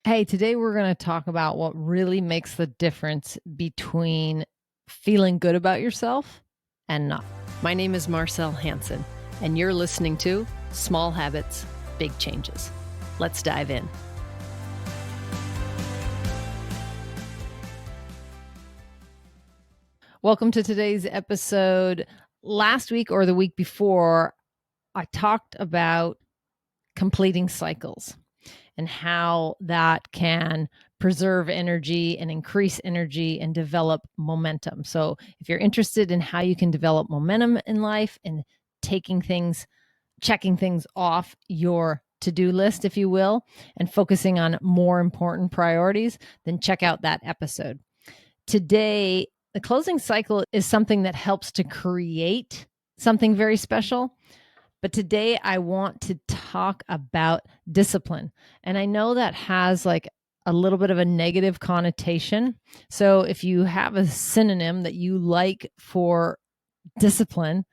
Hey, today we're going to talk about what really makes the difference between feeling good about yourself and not. My name is Marcell Hansen, and you're listening to Small Habits, Big Changes. Let's dive in. Welcome to today's episode. Last week or the week before, I talked about completing cycles and how that can preserve energy and increase energy and develop momentum. So if you're interested in how you can develop momentum in life and checking things off your to-do list, if you will, and focusing on more important priorities, then check out that episode. Today, the closing cycle is something that helps to create something very special. But today I want to talk about discipline. And I know that has like a little bit of a negative connotation. So if you have a synonym that you like for discipline,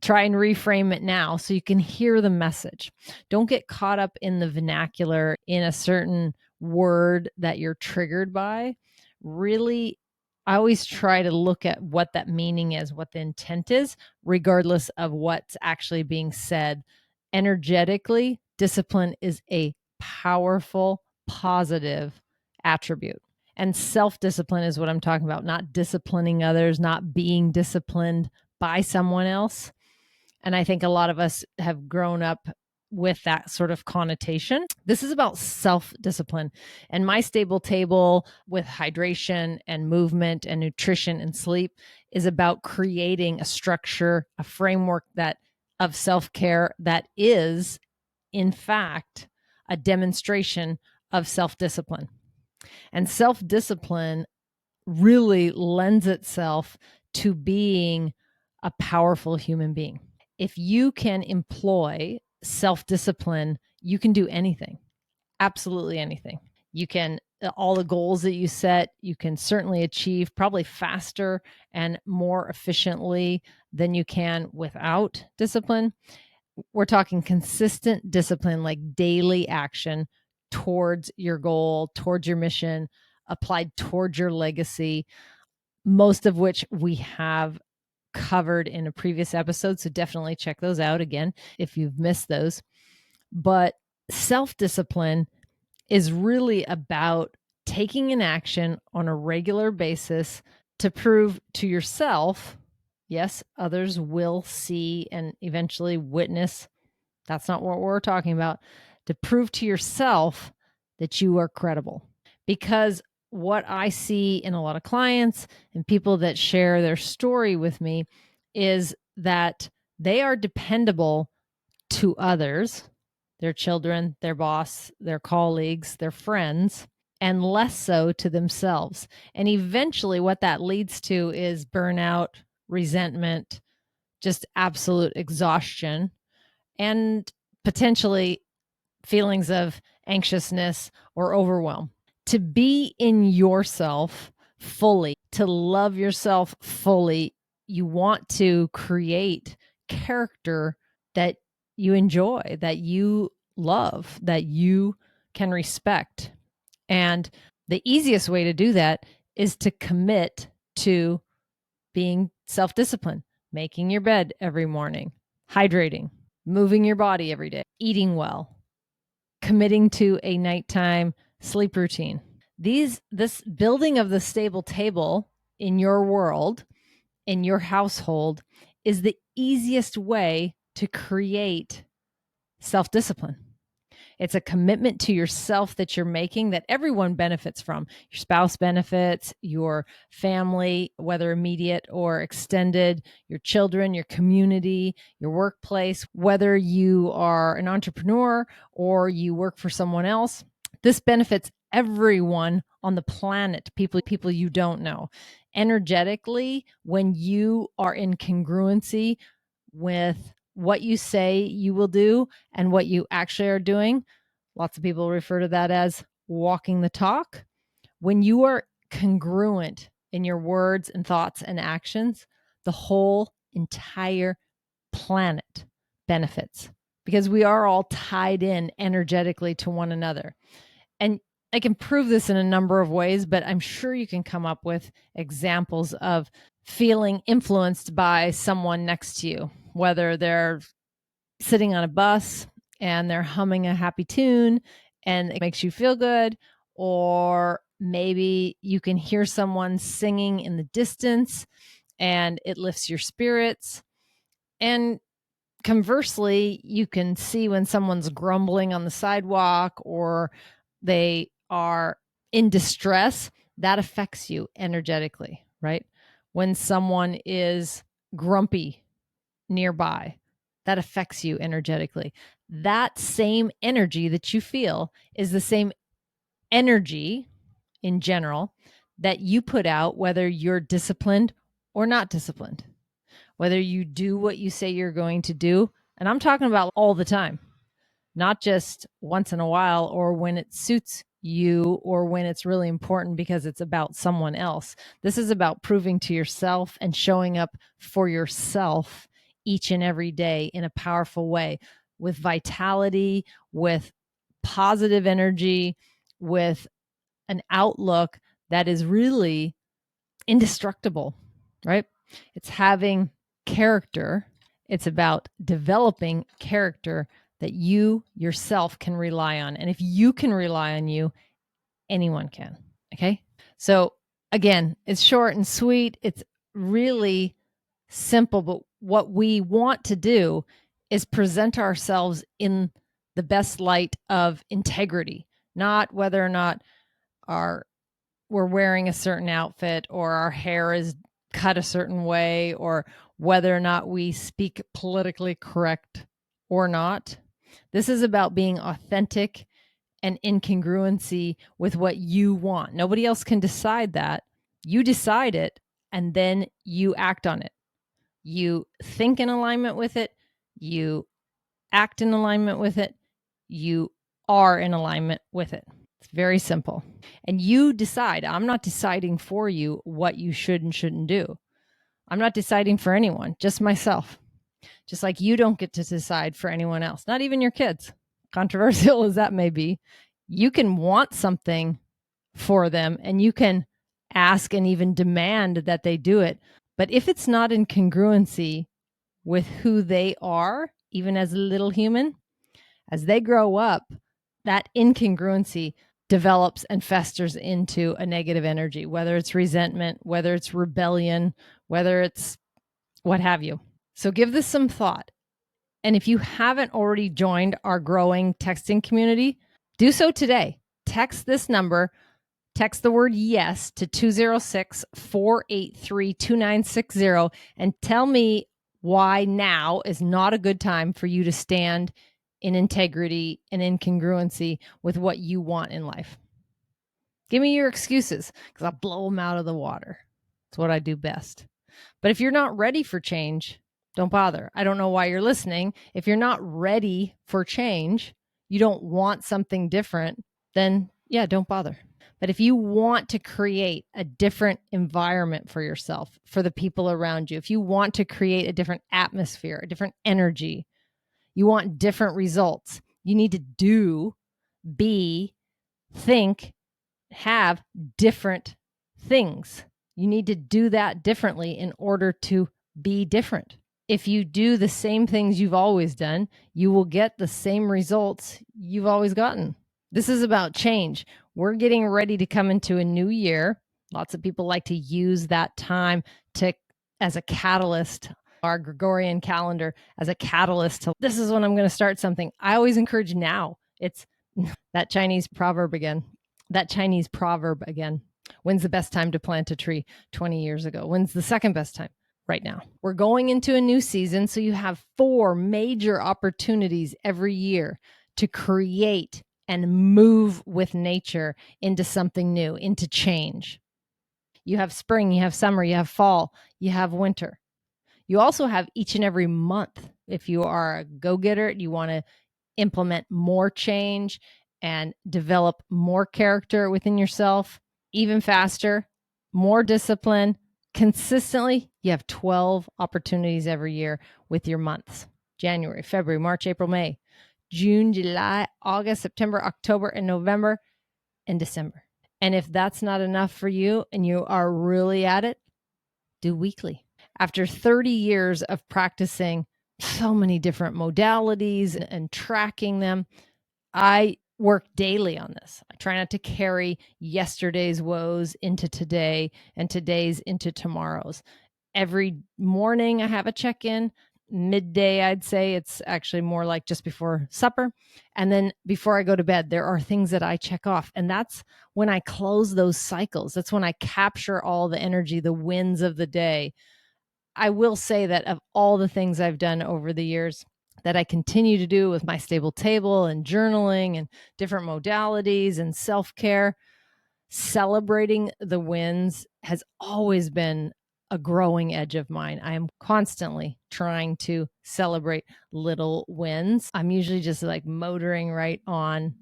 try and reframe it now so you can hear the message. Don't get caught up in the vernacular in a certain word that you're triggered by. Really, I always try to look at what that meaning is, what the intent is, regardless of what's actually being said. Energetically, discipline is a powerful, positive attribute. And self-discipline is what I'm talking about, not disciplining others, not being disciplined by someone else. And I think a lot of us have grown up with that sort of connotation. This is about self-discipline. And my stable table with hydration and movement and nutrition and sleep is about creating a structure, a framework of self-care that is, in fact, a demonstration of self-discipline. And self-discipline really lends itself to being a powerful human being. If you can employ self-discipline, you can do anything, absolutely anything. You can, all the goals that you set, you can certainly achieve probably faster and more efficiently than you can without discipline. We're talking consistent discipline, like daily action towards your goal, towards your mission, applied towards your legacy, most of which we have covered in a previous episode. So definitely check those out again if you've missed those. But self-discipline is really about taking an action on a regular basis to prove to yourself, yes, others will see and eventually witness. That's not what we're talking about. To prove to yourself that you are credible. Because what I see in a lot of clients and people that share their story with me is that they are dependable to others, their children, their boss, their colleagues, their friends, and less so to themselves. And eventually what that leads to is burnout, resentment, just absolute exhaustion, and potentially feelings of anxiousness or overwhelm. To be in yourself fully, to love yourself fully, you want to create character that you enjoy, that you love, that you can respect. And the easiest way to do that is to commit to being self-disciplined, making your bed every morning, hydrating, moving your body every day, eating well, committing to a nighttime sleep routine. This building of the stable table in your world, in your household, is the easiest way to create self-discipline. It's a commitment to yourself that you're making that everyone benefits from. Your spouse benefits, your family, whether immediate or extended, your children, your community, your workplace, whether you are an entrepreneur or you work for someone else. This benefits everyone on the planet, people you don't know. Energetically, when you are in congruency with what you say you will do and what you actually are doing, lots of people refer to that as walking the talk. When you are congruent in your words and thoughts and actions, the whole entire planet benefits because we are all tied in energetically to one another. And I can prove this in a number of ways, but I'm sure you can come up with examples of feeling influenced by someone next to you, whether they're sitting on a bus and they're humming a happy tune and it makes you feel good, or maybe you can hear someone singing in the distance and it lifts your spirits. And conversely, you can see when someone's grumbling on the sidewalk or they are in distress, that affects you energetically, right? When someone is grumpy nearby, that affects you energetically. That same energy that you feel is the same energy in general that you put out, whether you're disciplined or not disciplined, whether you do what you say you're going to do. And I'm talking about all the time, not just once in a while or when it suits you or when it's really important because it's about someone else. This is about proving to yourself and showing up for yourself each and every day in a powerful way, with vitality, with positive energy, with an outlook that is really indestructible, right? It's having character. It's about developing character that you yourself can rely on. And if you can rely on you, anyone can. Okay. So again, it's short and sweet. It's really simple, but what we want to do is present ourselves in the best light of integrity, not whether or not we're wearing a certain outfit or our hair is cut a certain way or whether or not we speak politically correct or not. This is about being authentic and incongruency with what you want. Nobody else can decide that. You decide it and then you act on it. You think in alignment with it. You act in alignment with it. You are in alignment with it. It's very simple. And you decide. I'm not deciding for you what you should and shouldn't do. I'm not deciding for anyone, just myself. Just like you don't get to decide for anyone else, not even your kids. Controversial as that may be, you can want something for them and you can ask and even demand that they do it. But if it's not in congruency with who they are, even as a little human, as they grow up, that incongruency develops and festers into a negative energy, whether it's resentment, whether it's rebellion, whether it's what have you. So give this some thought. And if you haven't already joined our growing texting community, do so today. Text this number, text the word yes to 206-483-2960 and tell me why now is not a good time for you to stand in integrity and incongruency with what you want in life. Give me your excuses because I'll blow them out of the water. It's what I do best. But if you're not ready for change, don't bother. I don't know why you're listening. If you're not ready for change, you don't want something different, then yeah, don't bother. But if you want to create a different environment for yourself, for the people around you, if you want to create a different atmosphere, a different energy, you want different results, you need to do, be, think, have different things. You need to do that differently in order to be different. If you do the same things you've always done, you will get the same results you've always gotten. This is about change. We're getting ready to come into a new year. Lots of people like to use that time as a catalyst, our Gregorian calendar as a catalyst to, this is when I'm going to start something. I always encourage now. It's that Chinese proverb again. When's the best time to plant a tree? 20 years ago. When's the second best time? Right now. We're going into a new season, so you have 4 major opportunities every year to create and move with nature into something new, into change. You have spring, you have summer, you have fall, you have winter. You also have each and every month. If you are a go-getter, you want to implement more change and develop more character within yourself, even faster, more discipline, consistently, you have 12 opportunities every year with your months: January, February, March, April, May, June, July, August, September, October, and November. in December. And if that's not enough for you and you are really at it, do weekly. After 30 years of practicing so many different modalities and tracking them, I work daily on this. I try not to carry yesterday's woes into today and today's into tomorrow's. Every morning I have a check-in. Midday, I'd say it's actually more like just before supper. And then before I go to bed, there are things that I check off. And that's when I close those cycles. That's when I capture all the energy, the wins of the day. I will say that of all the things I've done over the years that I continue to do with my stable table and journaling and different modalities and self-care, celebrating the wins has always been a growing edge of mine. I am constantly trying to celebrate little wins. I'm usually just like motoring right on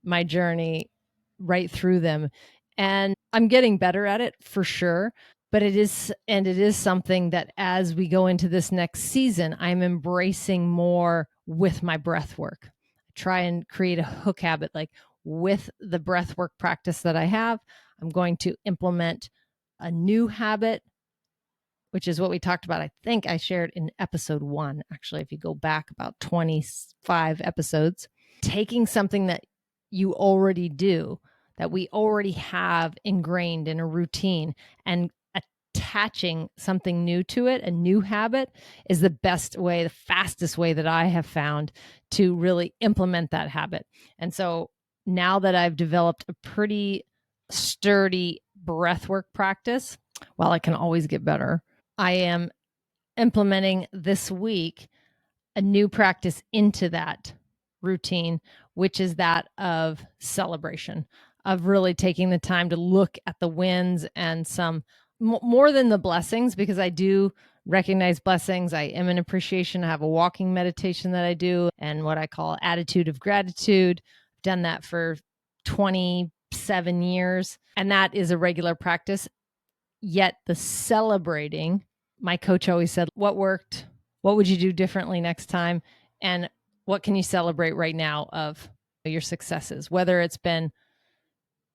my journey right through them. And I'm getting better at it for sure. But it is something that as we go into this next season, I'm embracing more with my breath work. I try and create a hook habit, like with the breath work practice that I have, I'm going to implement a new habit, which is what we talked about. I think I shared in episode 1, actually, if you go back about 25 episodes, taking something that you already do, that we already have ingrained in a routine, and attaching something new to it, a new habit, is the best way, the fastest way that I have found to really implement that habit. And so now that I've developed a pretty sturdy breathwork practice, while I can always get better, I am implementing this week a new practice into that routine, which is that of celebration, of really taking the time to look at the wins and some more than the blessings, because I do recognize blessings. I am in appreciation. I have a walking meditation that I do and what I call attitude of gratitude. I've done that for 27 years, and that is a regular practice. Yet the celebrating, my coach always said, what worked? What would you do differently next time? And what can you celebrate right now of your successes? Whether it's been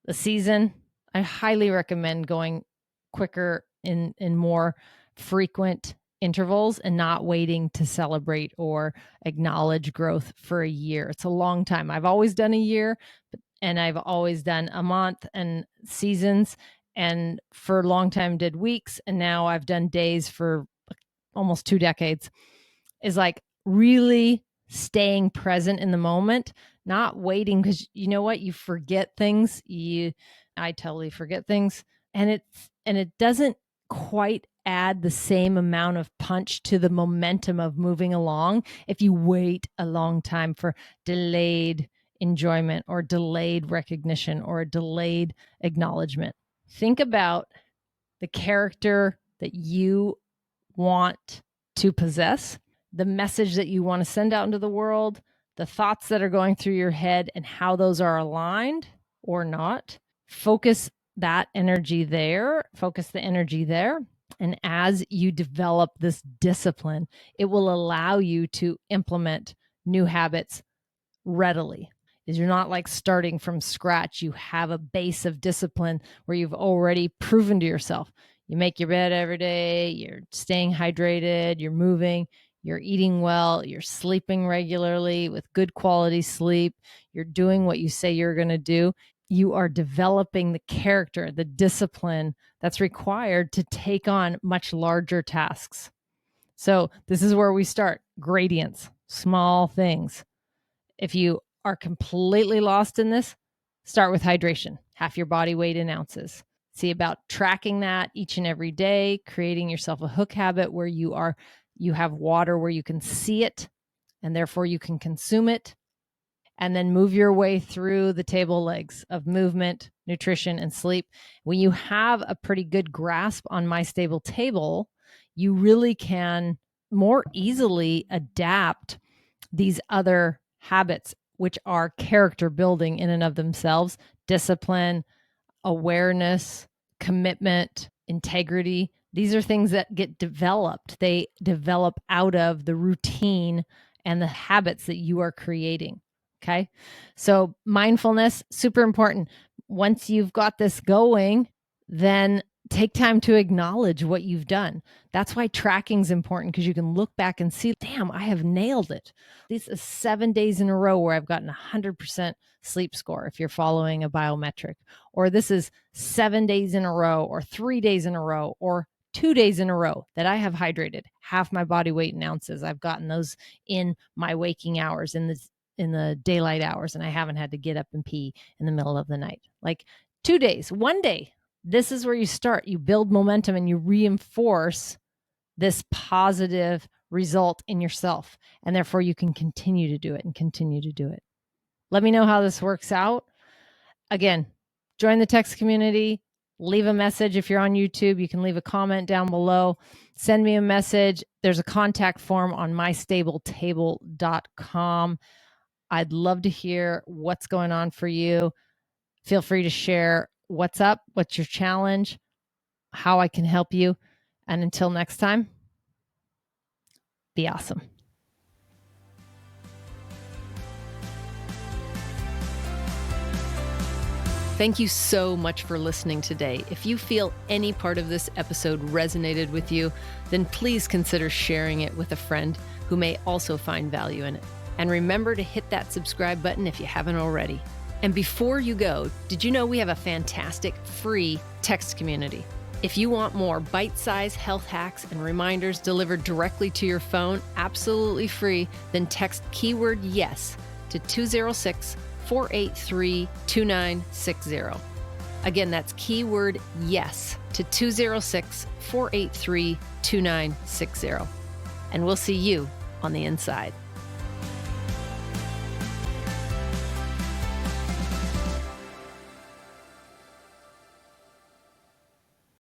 the season, I highly recommend going quicker in more frequent intervals and not waiting to celebrate or acknowledge growth for a year. It's a long time. I've always done a year, and I've always done a month and seasons, and for a long time did weeks, and now I've done days for almost 2 decades. Is like really staying present in the moment, not waiting, because you know what, you forget things. I totally forget things, and it doesn't quite add the same amount of punch to the momentum of moving along if you wait a long time for delayed enjoyment or delayed recognition or a delayed acknowledgement. Think about the character that you want to possess, the message that you want to send out into the world, the thoughts that are going through your head, and how those are aligned or not. Focus that energy there, focus the energy there. And as you develop this discipline, it will allow you to implement new habits readily. Is you're not like starting from scratch. You have a base of discipline where you've already proven to yourself. You make your bed every day, you're staying hydrated, you're moving, you're eating well, you're sleeping regularly with good quality sleep, you're doing what you say you're going to do. You are developing the character, the discipline that's required to take on much larger tasks. So this is where we start. Gradients, small things. If you are completely lost in this, start with hydration, half your body weight in ounces. See about tracking that each and every day, creating yourself a hook habit where you have water where you can see it and therefore you can consume it. And then move your way through the table legs of movement, nutrition, and sleep. When you have a pretty good grasp on My Stable Table, you really can more easily adapt these other habits, which are character building in and of themselves: discipline, awareness, commitment, integrity. These are things that get developed. They develop out of the routine and the habits that you are creating. Okay. So mindfulness, super important. once you've got this going, then take time to acknowledge what you've done. That's why tracking is important, because you can look back and see, damn, I have nailed it. This is 7 days in a row where I've gotten 100% sleep score if you're following a biometric, or this is 7 days in a row, or 3 days in a row, or 2 days in a row that I have hydrated half my body weight in ounces. I've gotten those in my waking hours, in the daylight hours, and I haven't had to get up and pee in the middle of the night. Like 2 days, 1 day. This is where you start. You build momentum and you reinforce this positive result in yourself. And therefore you can continue to do it and continue to do it. Let me know how this works out. Again, join the text community. Leave a message. If you're on YouTube, you can leave a comment down below. Send me a message. There's a contact form on mystablетable.com. I'd love to hear what's going on for you. Feel free to share what's up, what's your challenge, how I can help you. And until next time, be awesome. Thank you so much for listening today. If you feel any part of this episode resonated with you, then please consider sharing it with a friend who may also find value in it. And remember to hit that subscribe button if you haven't already. And before you go, did you know we have a fantastic free text community? If you want more bite-sized health hacks and reminders delivered directly to your phone, absolutely free, then text keyword YES to 206-483-2960. Again, that's keyword YES to 206-483-2960. And we'll see you on the inside.